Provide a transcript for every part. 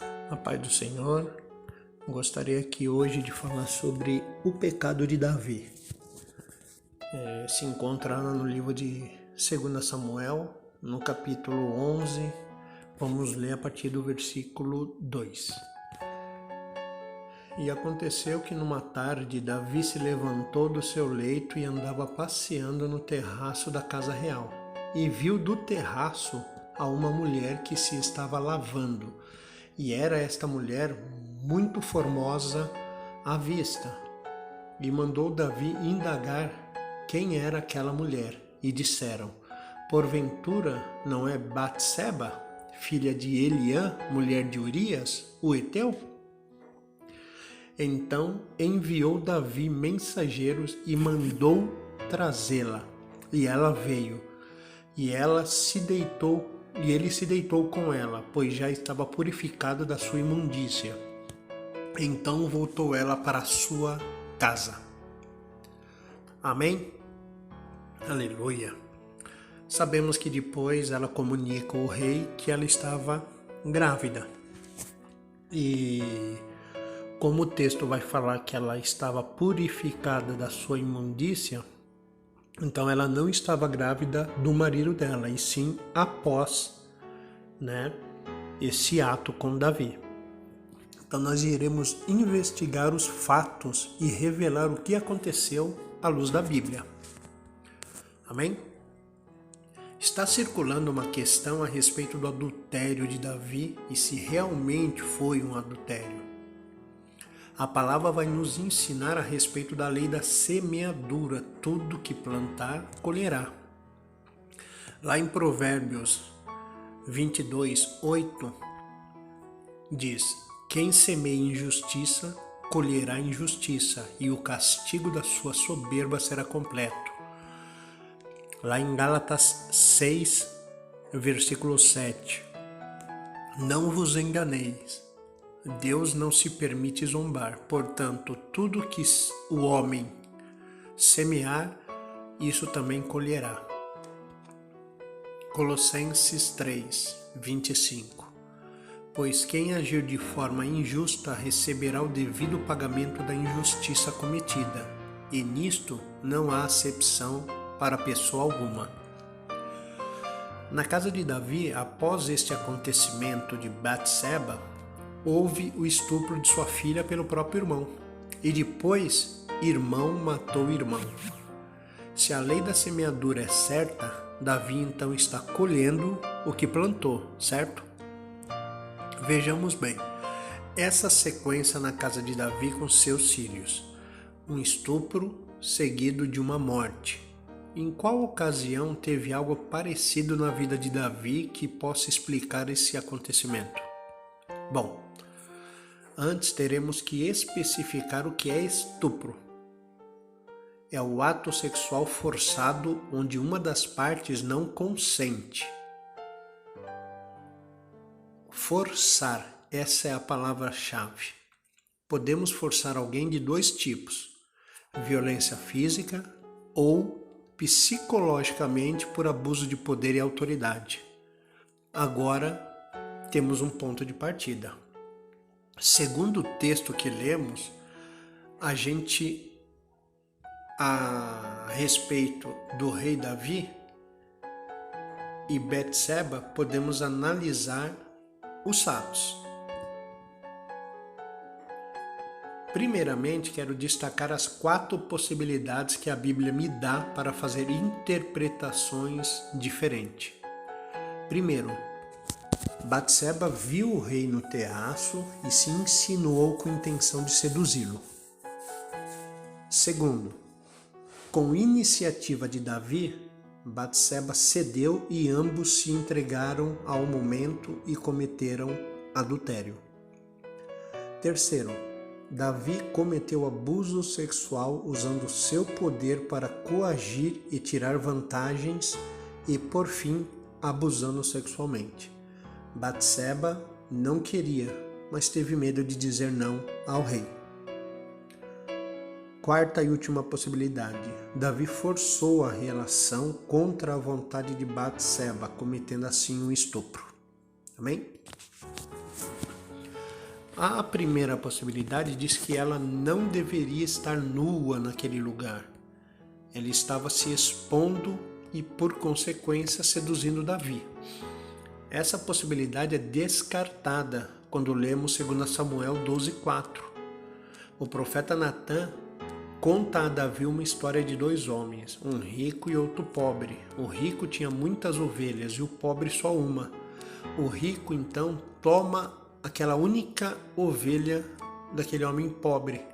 A paz do Senhor, gostaria aqui hoje de falar sobre o pecado de Davi. Se encontra no livro de 2 Samuel, no capítulo 11, vamos ler a partir do versículo 2. E aconteceu que numa tarde Davi se levantou do seu leito e andava passeando no terraço da casa real, e viu do terraço a uma mulher que se estava lavando, e era esta mulher muito formosa à vista. E mandou Davi indagar quem era aquela mulher, e disseram: porventura não é Batseba, filha de Eliã, mulher de Urias, o heteu? Então enviou Davi mensageiros e mandou trazê-la. E ela veio, e ele se deitou com ela, pois já estava purificado da sua imundícia. Então voltou ela para a sua casa. Amém? Aleluia. Sabemos que depois ela comunica ao rei que ela estava grávida. E como o texto vai falar que ela estava purificada da sua imundícia, então ela não estava grávida do marido dela, e sim após, esse ato com Davi. Então nós iremos investigar os fatos e revelar o que aconteceu à luz da Bíblia. Amém? Está circulando uma questão a respeito do adultério de Davi e se realmente foi um adultério. A palavra vai nos ensinar a respeito da lei da semeadura. Tudo que plantar, colherá. Lá em Provérbios 22:8 diz: quem semeia injustiça, colherá injustiça, e o castigo da sua soberba será completo. Lá em Gálatas 6, versículo 7: não vos enganeis, Deus não se permite zombar, portanto, tudo que o homem semear, isso também colherá. Colossenses 3, 25: pois quem agir de forma injusta receberá o devido pagamento da injustiça cometida, e nisto não há acepção para pessoa alguma. Na casa de Davi, após este acontecimento de Batseba, houve o estupro de sua filha pelo próprio irmão, e depois irmão matou irmão. Se a lei da semeadura é certa, Davi então está colhendo o que plantou, certo? Vejamos bem, essa sequência na casa de Davi com seus filhos: um estupro seguido de uma morte. Em qual ocasião teve algo parecido na vida de Davi que possa explicar esse acontecimento? Bom, antes teremos que especificar o que é estupro. É o ato sexual forçado onde uma das partes não consente. Forçar, essa é a palavra-chave. Podemos forçar alguém de dois tipos: violência física ou psicologicamente por abuso de poder e autoridade. Agora temos um ponto de partida. Segundo o texto que lemos, a respeito do rei Davi e Batseba, podemos analisar os fatos. Primeiramente, quero destacar as 4 possibilidades que a Bíblia me dá para fazer interpretações diferentes. Primeiro, Batseba viu o rei no terraço e se insinuou com a intenção de seduzi-lo. Segundo, com iniciativa de Davi, Batseba cedeu e ambos se entregaram ao momento e cometeram adultério. Terceiro, Davi cometeu abuso sexual usando seu poder para coagir e tirar vantagens e, por fim, abusando sexualmente. Batseba não queria, mas teve medo de dizer não ao rei. Quarta e última possibilidade: Davi forçou a relação contra a vontade de Batseba, cometendo assim um estupro. Amém? A primeira possibilidade diz que ela não deveria estar nua naquele lugar. Ela estava se expondo e, por consequência, seduzindo Davi. Essa possibilidade é descartada quando lemos 2 Samuel 12:4. O profeta Natã conta a Davi uma história de dois homens, um rico e outro pobre. O rico tinha muitas ovelhas e o pobre só uma. O rico então toma aquela única ovelha daquele homem pobre,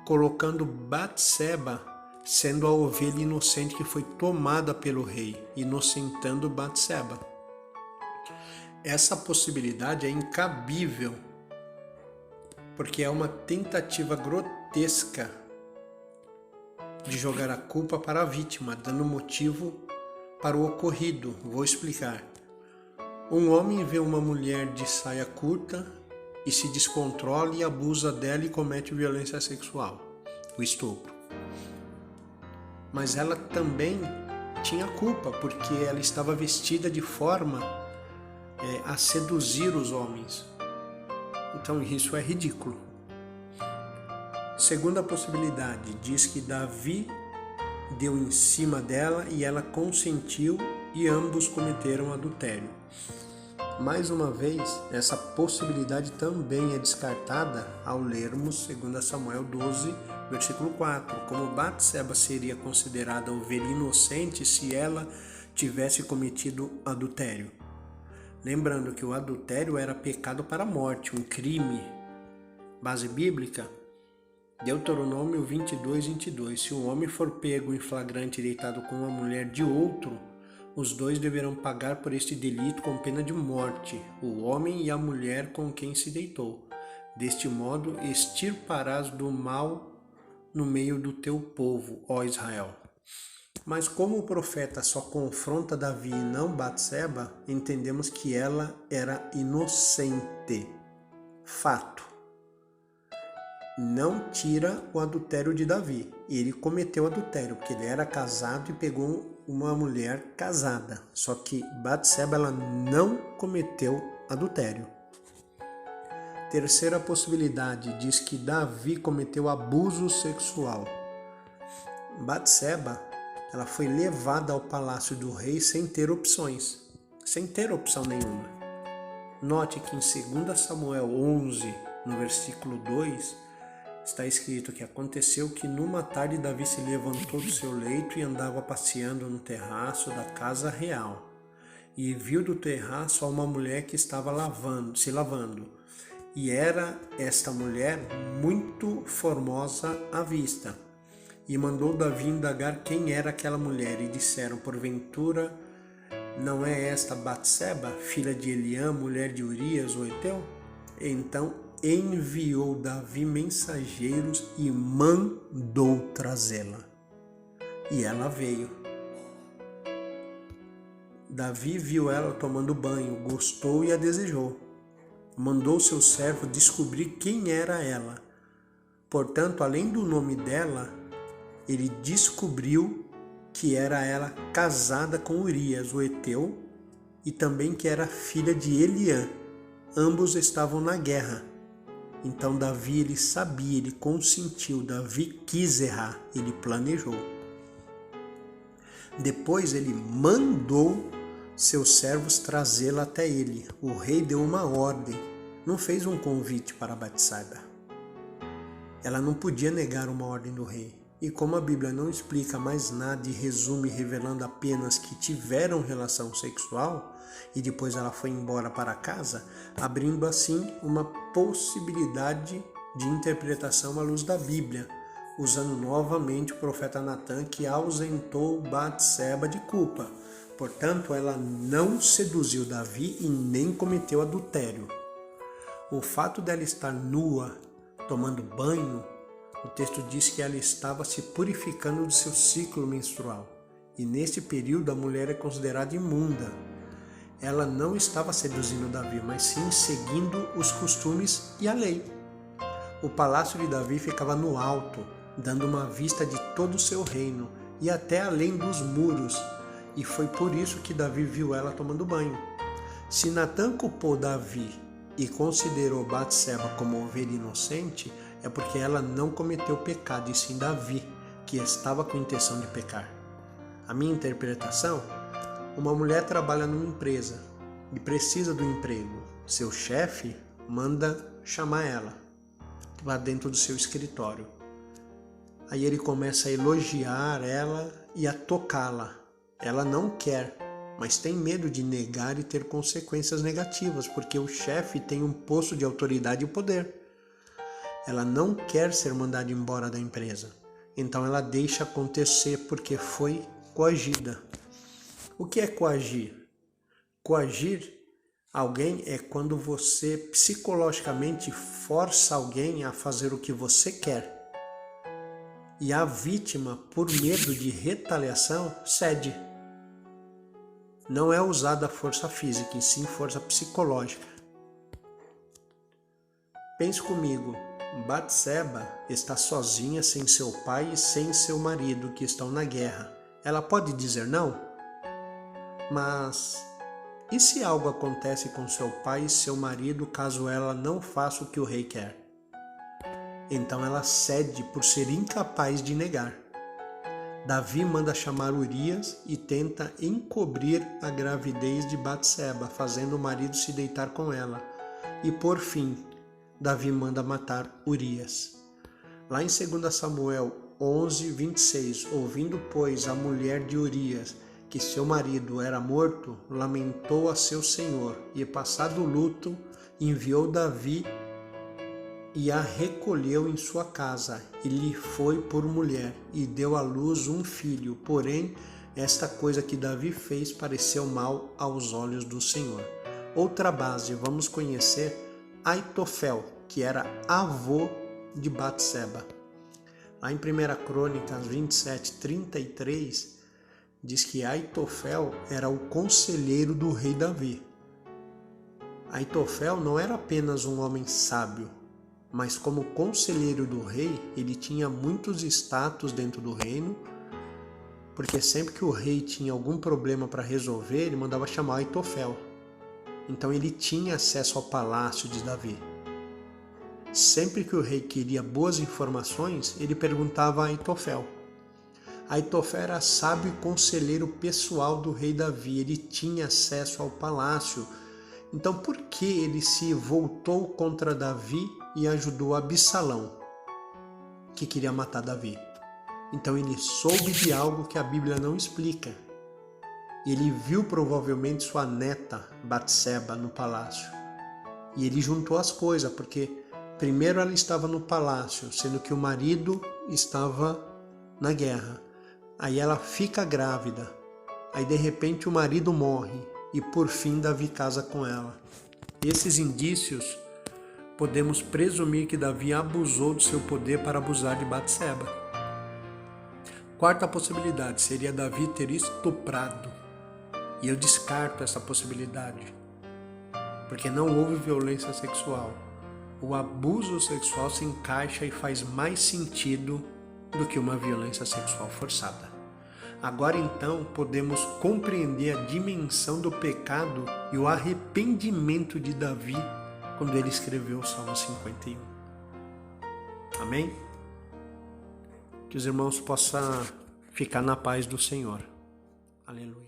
colocando Batseba sendo a ovelha inocente que foi tomada pelo rei, inocentando Batseba. Essa possibilidade é incabível, porque é uma tentativa grotesca de jogar a culpa para a vítima, dando motivo para o ocorrido. Vou explicar. Um homem vê uma mulher de saia curta e se descontrola e abusa dela e comete violência sexual, o estupro. Mas ela também tinha culpa, porque ela estava vestida de forma a seduzir os homens. Então isso é ridículo. Segunda possibilidade, diz que Davi deu em cima dela e ela consentiu e ambos cometeram adultério. Mais uma vez, essa possibilidade também é descartada ao lermos 2 Samuel 12, versículo 4, como Batseba seria considerada ovelha inocente se ela tivesse cometido adultério. Lembrando que o adultério era pecado para a morte, um crime. Base bíblica, Deuteronômio 22:22. Se um homem for pego em flagrante deitado com uma mulher de outro, os dois deverão pagar por este delito com pena de morte, o homem e a mulher com quem se deitou. Deste modo, extirparás do mal no meio do teu povo, ó Israel. Mas como o profeta só confronta Davi e não Batseba, entendemos que ela era inocente. Fato. Não tira o adultério de Davi. Ele cometeu adultério, porque ele era casado e pegou uma mulher casada. Só que Batseba, ela não cometeu adultério. Terceira possibilidade diz que Davi cometeu abuso sexual. Batseba, ela foi levada ao palácio do rei sem ter opções, sem ter opção nenhuma. Note que em 2 Samuel 11, no versículo 2, está escrito que aconteceu que numa tarde Davi se levantou do seu leito e andava passeando no terraço da casa real. E viu do terraço uma mulher que estava se lavando. E era esta mulher muito formosa à vista. E mandou Davi indagar quem era aquela mulher. E disseram, porventura, não é esta Batseba, filha de Eliã, mulher de Urias, o heteu? Então enviou Davi mensageiros e mandou trazê-la. E ela veio. Davi viu ela tomando banho, gostou e a desejou. Mandou seu servo descobrir quem era ela. Portanto, além do nome dela, ele descobriu que era ela casada com Urias, o heteu, e também que era filha de Eliã. Ambos estavam na guerra. Então Davi, ele sabia, ele consentiu, Davi quis errar, ele planejou. Depois ele mandou seus servos trazê-la até ele. O rei deu uma ordem, não fez um convite para Batseba. Ela não podia negar uma ordem do rei. E como a Bíblia não explica mais nada e resume revelando apenas que tiveram relação sexual e depois ela foi embora para casa, abrindo assim uma possibilidade de interpretação à luz da Bíblia, usando novamente o profeta Natã, que ausentou Batseba de culpa. Portanto, ela não seduziu Davi e nem cometeu adultério. O fato dela estar nua, tomando banho, o texto diz que ela estava se purificando do seu ciclo menstrual. E nesse período a mulher é considerada imunda. Ela não estava seduzindo Davi, mas sim seguindo os costumes e a lei. O palácio de Davi ficava no alto, dando uma vista de todo o seu reino e até além dos muros. E foi por isso que Davi viu ela tomando banho. Se Natã culpou Davi e considerou Batseba como ovelha inocente, é porque ela não cometeu pecado, e sim Davi, que estava com a intenção de pecar. A minha interpretação: uma mulher trabalha numa empresa e precisa do emprego. Seu chefe manda chamar ela lá dentro do seu escritório. Aí ele começa a elogiar ela e a tocá-la. Ela não quer, mas tem medo de negar e ter consequências negativas, porque o chefe tem um posto de autoridade e poder. Ela não quer ser mandada embora da empresa, então ela deixa acontecer porque foi coagida. O que é coagir? Coagir alguém é quando você psicologicamente força alguém a fazer o que você quer. E a vítima, por medo de retaliação, cede. Não é usada força física, e sim força psicológica. Pense comigo, Batseba está sozinha, sem seu pai e sem seu marido, que estão na guerra. Ela pode dizer não? Mas e se algo acontece com seu pai e seu marido caso ela não faça o que o rei quer? Então ela cede por ser incapaz de negar. Davi manda chamar Urias e tenta encobrir a gravidez de Batseba, fazendo o marido se deitar com ela. E por fim, Davi manda matar Urias. Lá em 2 Samuel 11, 26, ouvindo, pois, a mulher de Urias que seu marido era morto, lamentou a seu senhor, e passado o luto, enviou Davi e a recolheu em sua casa, e lhe foi por mulher, e deu à luz um filho. Porém, esta coisa que Davi fez pareceu mal aos olhos do Senhor. Outra base, vamos conhecer Aitofel, que era avô de Batseba. Lá em 1 Crônicas 27, 33, diz que Aitofel era o conselheiro do rei Davi. Aitofel não era apenas um homem sábio, mas como conselheiro do rei, ele tinha muitos status dentro do reino, porque sempre que o rei tinha algum problema para resolver, ele mandava chamar Aitofel. Então ele tinha acesso ao palácio de Davi. Sempre que o rei queria boas informações, ele perguntava a Aitofel. Aitofel era sábio e conselheiro pessoal do rei Davi, ele tinha acesso ao palácio. Então por que ele se voltou contra Davi e ajudou Absalão, que queria matar Davi? Então ele soube de algo que a Bíblia não explica. Ele viu provavelmente sua neta Batseba no palácio. E ele juntou as coisas, porque primeiro ela estava no palácio, sendo que o marido estava na guerra. Aí ela fica grávida. Aí de repente o marido morre. E por fim Davi casa com ela. Esses indícios podemos presumir que Davi abusou do seu poder para abusar de Batseba. Quarta possibilidade seria Davi ter estuprado. E eu descarto essa possibilidade, porque não houve violência sexual. O abuso sexual se encaixa e faz mais sentido do que uma violência sexual forçada. Agora então podemos compreender a dimensão do pecado e o arrependimento de Davi quando ele escreveu o Salmo 51. Amém? Que os irmãos possam ficar na paz do Senhor. Aleluia.